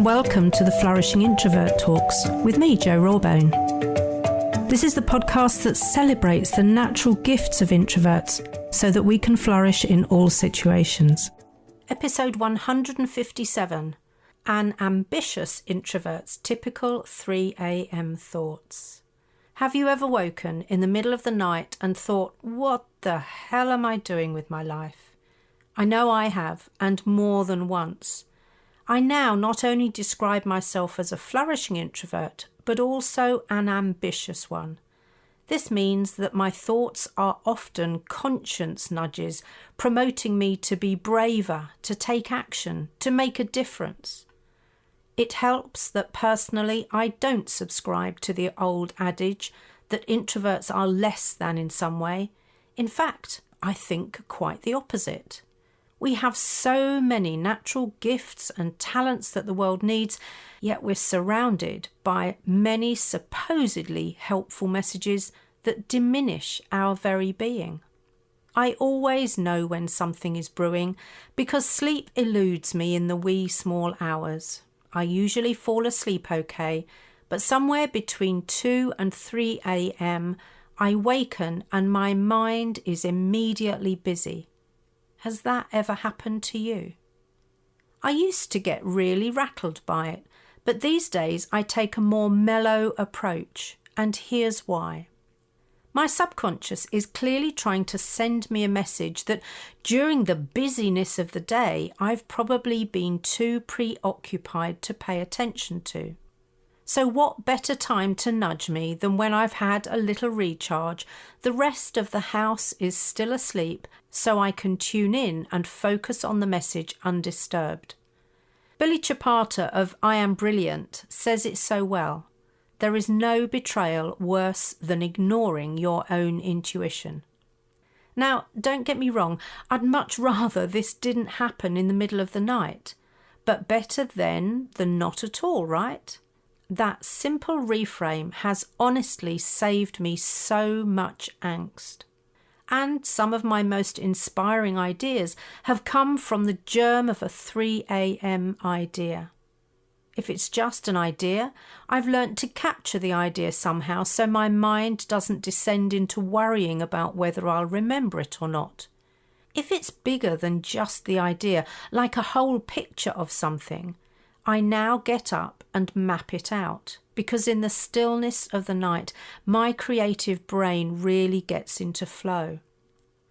and welcome to the Flourishing Introvert Talks with me, Jo Rawbone. This is the podcast that celebrates the natural gifts of introverts so that we can flourish in all situations. Episode 157, An Ambitious Introvert's Typical 3 a.m. Thoughts. Have you ever woken in the middle of the night and thought, what the hell am I doing with my life? I know I have, and more than once. I now not only describe myself as a flourishing introvert, but also an ambitious one. This means that my thoughts are often conscience nudges, promoting me to be braver, to take action, to make a difference. It helps that personally I don't subscribe to the old adage that introverts are less than in some way. In fact, I think quite the opposite. We have so many natural gifts and talents that the world needs, yet we're surrounded by many supposedly helpful messages that diminish our very being. I always know when something is brewing because sleep eludes me in the wee small hours. I usually fall asleep okay, but somewhere between 2 and 3 a.m. I waken and my mind is immediately busy. Has that ever happened to you? I used to get really rattled by it, but these days I take a more mellow approach, and here's why. My subconscious is clearly trying to send me a message that during the busyness of the day, I've probably been too preoccupied to pay attention to. So what better time to nudge me than when I've had a little recharge, the rest of the house is still asleep, so I can tune in and focus on the message undisturbed. Billy Chapata of I Am Brilliant says it so well. There is no betrayal worse than ignoring your own intuition. Now, don't get me wrong, I'd much rather this didn't happen in the middle of the night, but better then than not at all, right? That simple reframe has honestly saved me so much angst. And some of my most inspiring ideas have come from the germ of a 3 a.m. idea. If it's just an idea, I've learnt to capture the idea somehow so my mind doesn't descend into worrying about whether I'll remember it or not. If it's bigger than just the idea, like a whole picture of something, I now get up and map it out, because in the stillness of the night, my creative brain really gets into flow.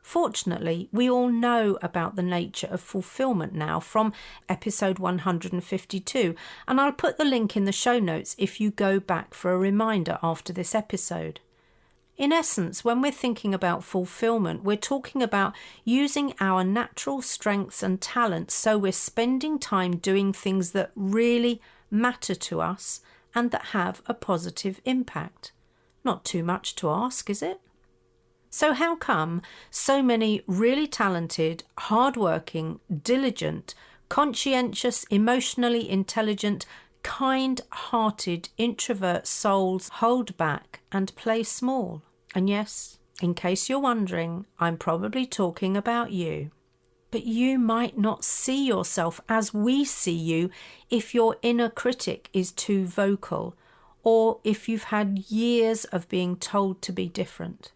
Fortunately, we all know about the nature of fulfillment now from episode 152, and I'll put the link in the show notes if you go back for a reminder after this episode. In essence, when we're thinking about fulfillment, we're talking about using our natural strengths and talents so we're spending time doing things that really matter to us and that have a positive impact. Not too much to ask, is it? So how come so many really talented, hardworking, diligent, conscientious, emotionally intelligent, kind-hearted introvert souls hold back and play small? And yes, in case you're wondering, I'm probably talking about you. But you might not see yourself as we see you if your inner critic is too vocal, or if you've had years of being told to be different.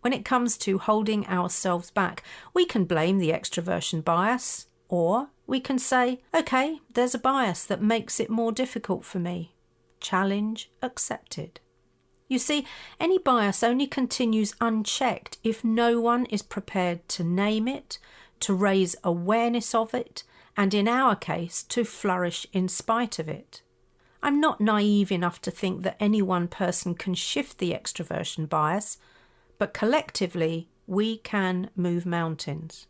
When it comes to holding ourselves back, we can blame the extraversion bias, or we can say, okay, there's a bias that makes it more difficult for me. Challenge accepted. You see, any bias only continues unchecked if no one is prepared to name it, to raise awareness of it, and in our case, to flourish in spite of it. I'm not naive enough to think that any one person can shift the extraversion bias, but collectively, we can move mountains.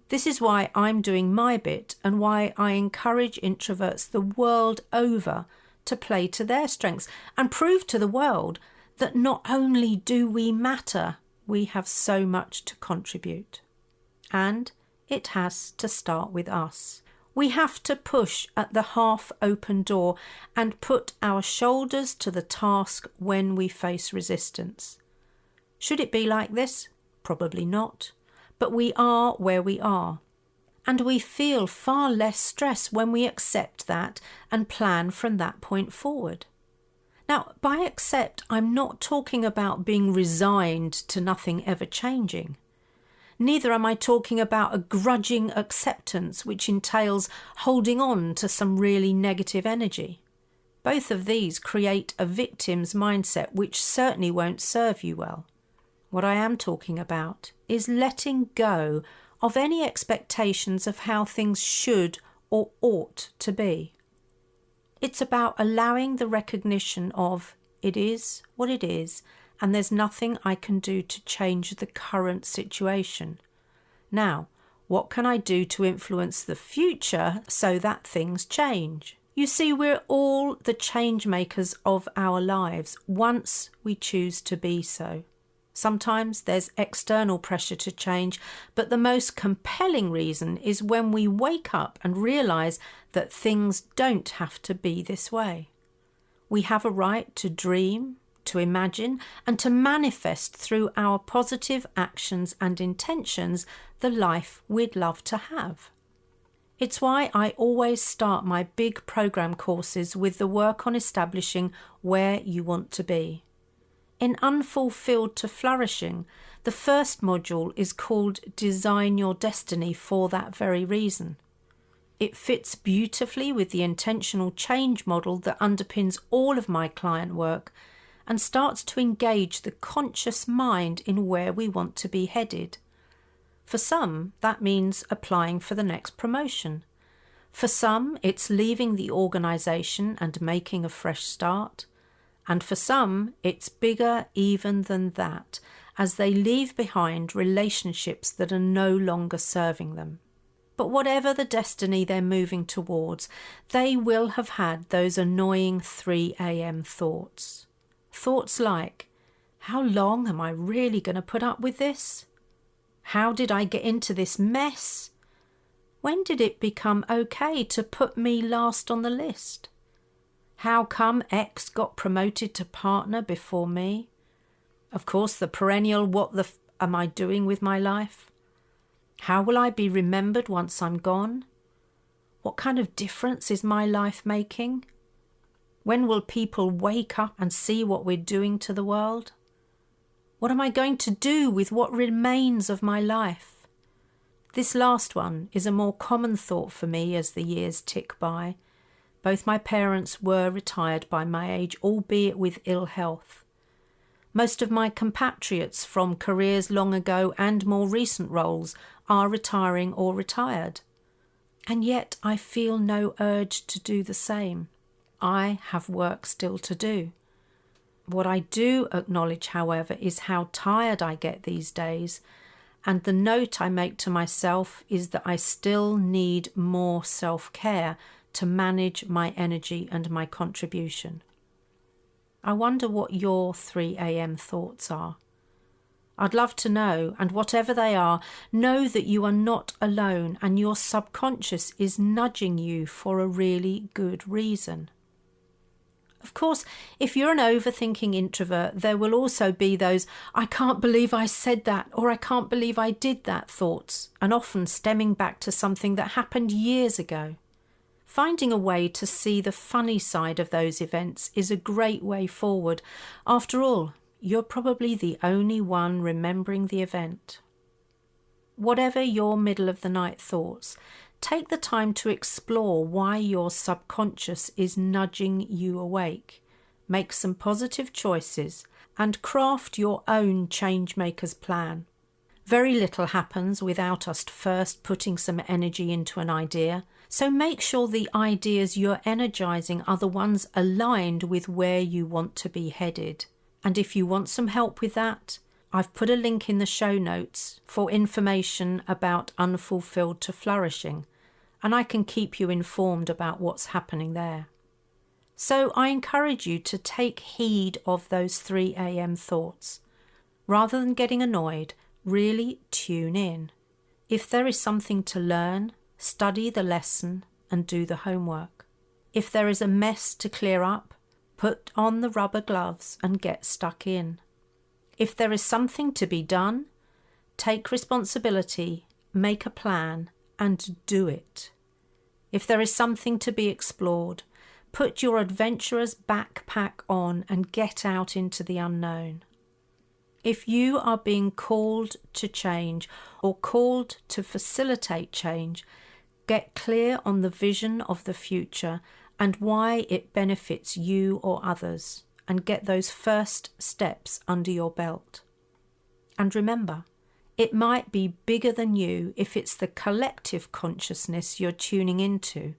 This is why I'm doing my bit and why I encourage introverts the world over to play to their strengths and prove to the world that not only do we matter, we have so much to contribute. And it has to start with us. We have to push at the half-open door and put our shoulders to the task when we face resistance. Should it be like this? Probably not. But we are where we are. And we feel far less stress when we accept that and plan from that point forward. Now, by accept, I'm not talking about being resigned to nothing ever changing. Neither am I talking about a grudging acceptance which entails holding on to some really negative energy. Both of these create a victim's mindset which certainly won't serve you well. What I am talking about is letting go of any expectations of how things should or ought to be. It's about allowing the recognition of it is what it is, and there's nothing I can do to change the current situation. Now, what can I do to influence the future so that things change? You see, we're all the change makers of our lives once we choose to be so. Sometimes there's external pressure to change, but the most compelling reason is when we wake up and realise that things don't have to be this way. We have a right to dream, to imagine, and to manifest through our positive actions and intentions the life we'd love to have. It's why I always start my big program courses with the work on establishing where you want to be. In Unfulfilled to Flourishing, the first module is called Design Your Destiny for that very reason. It fits beautifully with the intentional change model that underpins all of my client work and starts to engage the conscious mind in where we want to be headed. For some, that means applying for the next promotion. For some, it's leaving the organisation and making a fresh start. And for some, it's bigger even than that, as they leave behind relationships that are no longer serving them. But whatever the destiny they're moving towards, they will have had those annoying 3 a.m. thoughts. Thoughts like, how long am I really going to put up with this? How did I get into this mess? When did it become okay to put me last on the list? How come X got promoted to partner before me? Of course, the perennial, what the am I doing with my life? How will I be remembered once I'm gone? What kind of difference is my life making? When will people wake up and see what we're doing to the world? What am I going to do with what remains of my life? This last one is a more common thought for me as the years tick by. Both my parents were retired by my age, albeit with ill health. Most of my compatriots from careers long ago and more recent roles are retiring or retired. And yet I feel no urge to do the same. I have work still to do. What I do acknowledge, however, is how tired I get these days, and the note I make to myself is that I still need more self-care to manage my energy and my contribution. I wonder what your 3 a.m. thoughts are. I'd love to know, and whatever they are, know that you are not alone and your subconscious is nudging you for a really good reason. Of course, if you're an overthinking introvert, there will also be those, I can't believe I said that, or I can't believe I did that thoughts, and often stemming back to something that happened years ago. Finding a way to see the funny side of those events is a great way forward. After all, you're probably the only one remembering the event. Whatever your middle of the night thoughts, take the time to explore why your subconscious is nudging you awake. Make some positive choices and craft your own changemaker's plan. Very little happens without us first putting some energy into an idea, so make sure the ideas you're energizing are the ones aligned with where you want to be headed. And if you want some help with that, I've put a link in the show notes for information about Unfulfilled to Flourishing, and I can keep you informed about what's happening there. So I encourage you to take heed of those 3 a.m. thoughts. Rather than getting annoyed, really tune in. If there is something to learn, study the lesson and do the homework. If there is a mess to clear up, put on the rubber gloves and get stuck in. If there is something to be done, take responsibility, make a plan, and do it. If there is something to be explored, put your adventurer's backpack on and get out into the unknown. If you are being called to change or called to facilitate change, get clear on the vision of the future and why it benefits you or others, and get those first steps under your belt. And remember, it might be bigger than you if it's the collective consciousness you're tuning into,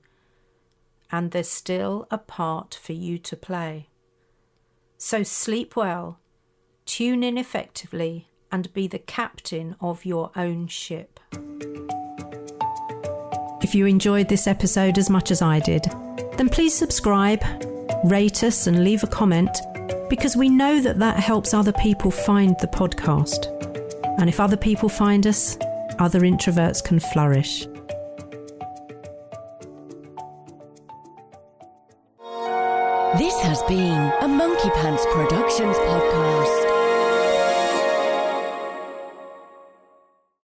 and there's still a part for you to play. So sleep well, tune in effectively, and be the captain of your own ship. If you enjoyed this episode as much as I did, then please subscribe, rate us and leave a comment, because we know that helps other people find the podcast. And if other people find us, other introverts can flourish. This has been a Monkey Pants Productions